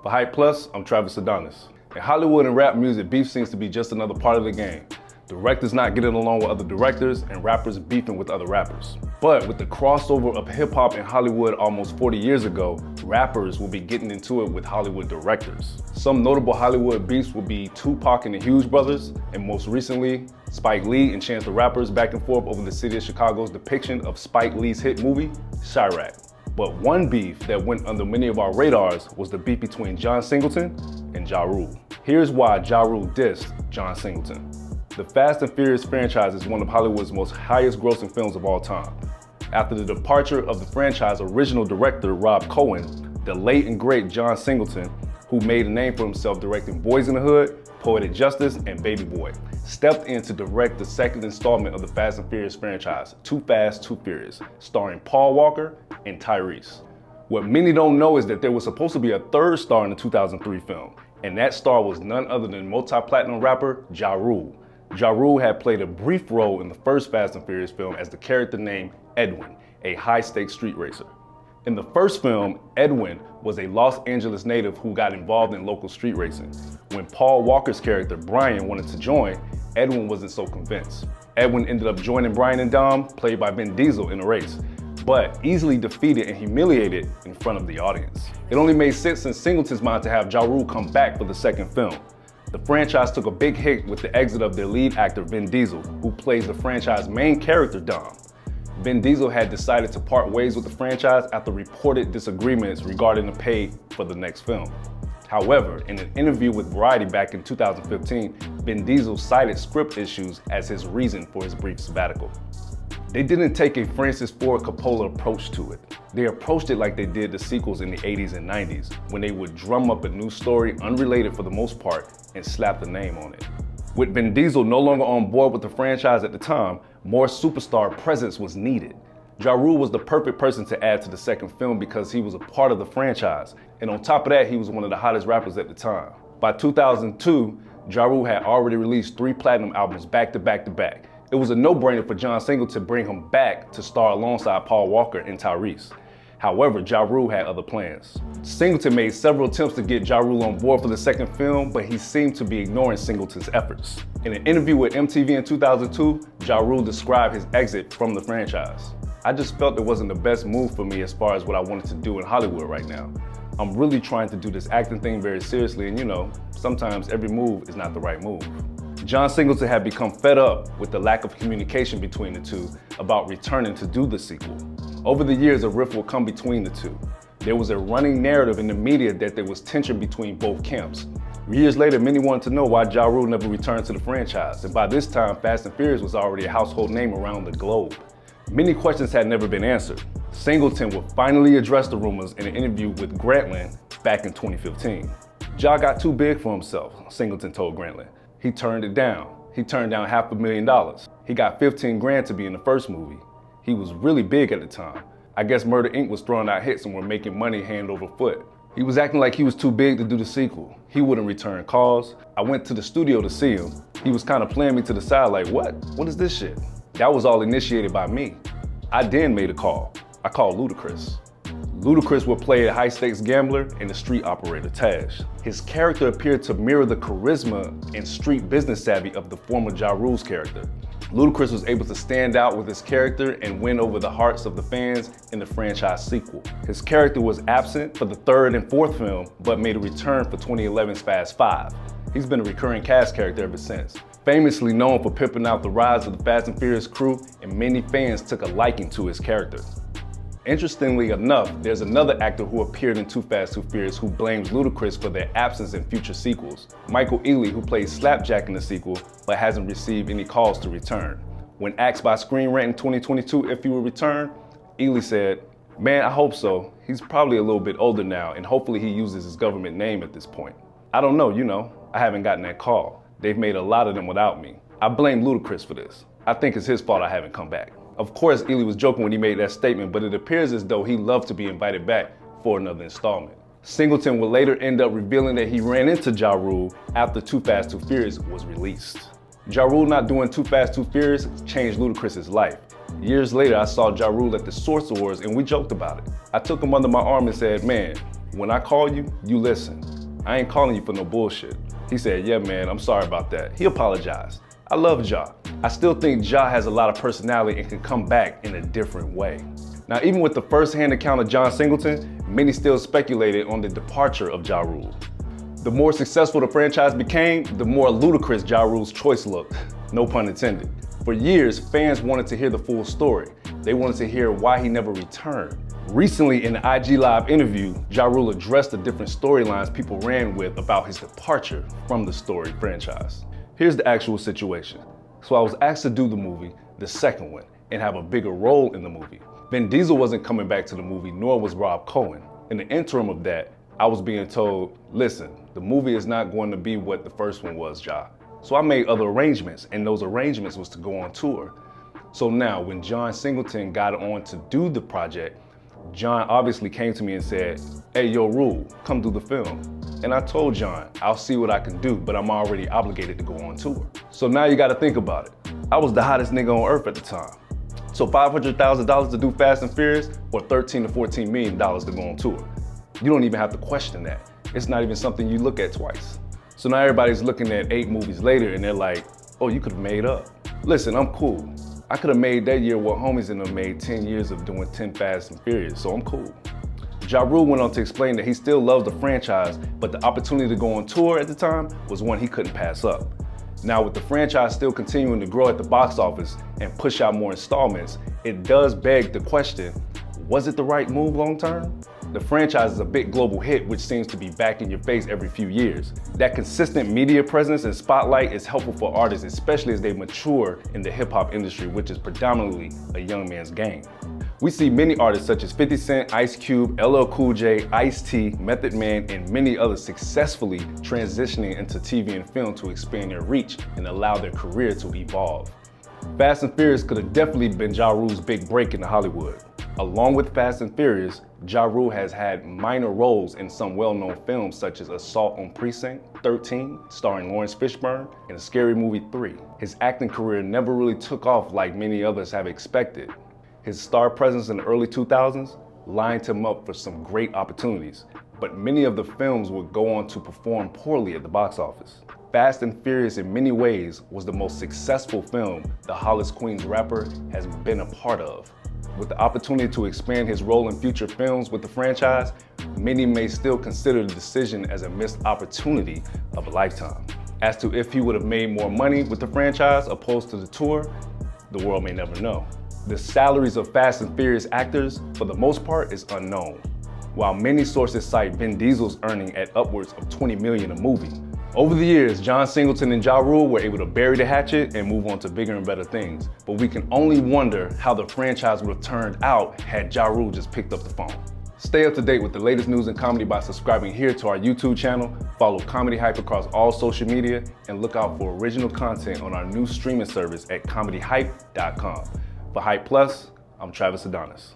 For Hype Plus, I'm Travis Adonis. In Hollywood and rap music, beef seems to be just another part of the game. Directors not getting along with other directors and rappers beefing with other rappers. But with the crossover of hip hop in Hollywood almost 40 years ago, rappers will be getting into it with Hollywood directors. Some notable Hollywood beefs will be Tupac and the Hughes brothers, and most recently, Spike Lee and Chance the Rapper's back and forth over the city of Chicago's depiction of Spike Lee's hit movie, Chirac. But one beef that went under many of our radars was the beef between John Singleton and JaRule. Here's why JaRule dissed John Singleton. The Fast and Furious franchise is one of Hollywood's most highest grossing films of all time. After the departure of the franchise's original director, Rob Cohen, the late and great John Singleton, who made a name for himself directing Boys in the Hood, Poetic Justice, and Baby Boy, stepped in to direct the second installment of the Fast and Furious franchise, Too Fast, Too Furious, starring Paul Walker and Tyrese. What many don't know is that there was supposed to be a third star in the 2003 film, and that star was none other than multi-platinum rapper JaRule. JaRule had played a brief role in the first Fast and Furious film as the character named Edwin, a high-stakes street racer. In the first film, Edwin was a Los Angeles native who got involved in local street racing. When Paul Walker's character, Brian, wanted to join, Edwin wasn't so convinced. Edwin ended up joining Brian and Dom, played by Vin Diesel, in the race, but easily defeated and humiliated in front of the audience. It only made sense in Singleton's mind to have JaRule come back for the second film. The franchise took a big hit with the exit of their lead actor, Vin Diesel, who plays the franchise's main character, Dom. Vin Diesel had decided to part ways with the franchise after reported disagreements regarding the pay for the next film. However, in an interview with Variety back in 2015, Vin Diesel cited script issues as his reason for his brief sabbatical. They didn't take a Francis Ford Coppola approach to it. They approached it like they did the sequels in the 80s and 90s, when they would drum up a new story unrelated for the most part and slap the name on it. With Vin Diesel no longer on board with the franchise at the time, more superstar presence was needed. JaRule was the perfect person to add to the second film because he was a part of the franchise, and on top of that, he was one of the hottest rappers at the time. By 2002, JaRule had already released 3 platinum albums back to back to back. It was a no-brainer for John Singleton to bring him back to star alongside Paul Walker and Tyrese. However, JaRule had other plans. Singleton made several attempts to get JaRule on board for the second film, but he seemed to be ignoring Singleton's efforts. In an interview with MTV in 2002, JaRule described his exit from the franchise. "I just felt it wasn't the best move for me as far as what I wanted to do in Hollywood right now. I'm really trying to do this acting thing very seriously, and sometimes every move is not the right move." John Singleton had become fed up with the lack of communication between the two about returning to do the sequel. Over the years, a rift would come between the two. There was a running narrative in the media that there was tension between both camps. Years later, many wanted to know why JaRule never returned to the franchise, and by this time, Fast and Furious was already a household name around the globe. Many questions had never been answered. Singleton would finally address the rumors in an interview with Grantland back in 2015. Ja got too big for himself, Singleton told Grantland. He turned it down. He turned down $500,000. He got 15 grand to be in the first movie. He was really big at the time. I guess Murder Inc. was throwing out hits and were making money hand over foot. He was acting like he was too big to do the sequel. He wouldn't return calls. I went to the studio to see him. He was kind of playing me to the side like, what? What is this shit? That was all initiated by me. I then made a call. I called Ludacris. Ludacris would play a high-stakes gambler and a street operator, Taj. His character appeared to mirror the charisma and street business savvy of the former JaRule's character. Ludacris was able to stand out with his character and win over the hearts of the fans in the franchise sequel. His character was absent for the third and fourth film, but made a return for 2011's Fast 5. He's been a recurring cast character ever since. Famously known for pimping out the rise of the Fast and Furious crew, and many fans took a liking to his character. Interestingly enough, there's another actor who appeared in Too Fast, Too Furious who blames Ludacris for their absence in future sequels. Michael Ealy, who plays Slapjack in the sequel, but hasn't received any calls to return. When asked by Screen Rant in 2022 if he would return, Ealy said, "Man, I hope so. He's probably a little bit older now, and hopefully he uses his government name at this point. I don't know, I haven't gotten that call. They've made a lot of them without me. I blame Ludacris for this. I think it's his fault I haven't come back." Of course, Ealy was joking when he made that statement, but it appears as though he loved to be invited back for another installment. Singleton would later end up revealing that he ran into JaRule after Too Fast, Too Furious was released. JaRule not doing Too Fast, Too Furious changed Ludacris's life. Years later, I saw JaRule at the Source Awards and we joked about it. I took him under my arm and said, "Man, when I call you, you listen. I ain't calling you for no bullshit. He said, yeah man, I'm sorry about that. He apologized. I love Ja. I still think Ja has a lot of personality and can come back in a different way. Now, even with the first-hand account of John Singleton, many still speculated on the departure of JaRule. The more successful the franchise became, the more ludicrous JaRule's choice looked, no pun intended. For years, fans wanted to hear the full story. They wanted to hear why he never returned. Recently, in an IG Live interview, JaRule addressed the different storylines people ran with about his departure from the storied franchise. Here's the actual situation. So I was asked to do the movie, the second one, and have a bigger role in the movie. Vin Diesel wasn't coming back to the movie, nor was Rob Cohen. In the interim of that, I was being told, listen, the movie is not going to be what the first one was, Ja. So I made other arrangements, and those arrangements was to go on tour. So now, when John Singleton got on to do the project, John obviously came to me and said, hey, yo, Rule, come do the film. And I told John, I'll see what I can do, but I'm already obligated to go on tour. So now you gotta think about it. I was the hottest nigga on earth at the time. So $500,000 to do Fast and Furious, or $13 to $14 million to go on tour. You don't even have to question that. It's not even something you look at twice. So now everybody's looking at 8 movies later and they're like, oh, you could have made up. Listen, I'm cool. I could have made that year what homies in them made 10 years of doing 10 Fast and Furious, so I'm cool. JaRule went on to explain that he still loves the franchise, but the opportunity to go on tour at the time was one he couldn't pass up. Now, with the franchise still continuing to grow at the box office and push out more installments, it does beg the question, was it the right move long term? The franchise is a big global hit which seems to be back in your face every few years. That consistent media presence and spotlight is helpful for artists, especially as they mature in the hip hop industry, which is predominantly a young man's game. We see many artists such as 50 Cent, Ice Cube, LL Cool J, Ice-T, Method Man, and many others successfully transitioning into TV and film to expand their reach and allow their career to evolve. Fast and Furious could have definitely been JaRule's big break into Hollywood. Along with Fast and Furious, JaRule has had minor roles in some well-known films such as Assault on Precinct 13, starring Lawrence Fishburne, and Scary Movie 3. His acting career never really took off like many others have expected. His star presence in the early 2000s lined him up for some great opportunities, but many of the films would go on to perform poorly at the box office. Fast and Furious in many ways was the most successful film the Hollis Queens rapper has been a part of. With the opportunity to expand his role in future films with the franchise, many may still consider the decision as a missed opportunity of a lifetime. As to if he would have made more money with the franchise opposed to the tour, the world may never know. The salaries of Fast and Furious actors, for the most part, is unknown, while many sources cite Vin Diesel's earning at upwards of $20 million a movie. Over the years, John Singleton and JaRule were able to bury the hatchet and move on to bigger and better things, but we can only wonder how the franchise would have turned out had JaRule just picked up the phone. Stay up to date with the latest news and comedy by subscribing here to our YouTube channel, follow Comedy Hype across all social media, and look out for original content on our new streaming service at comedyhype.com. For Hype Plus, I'm Travis Adonis.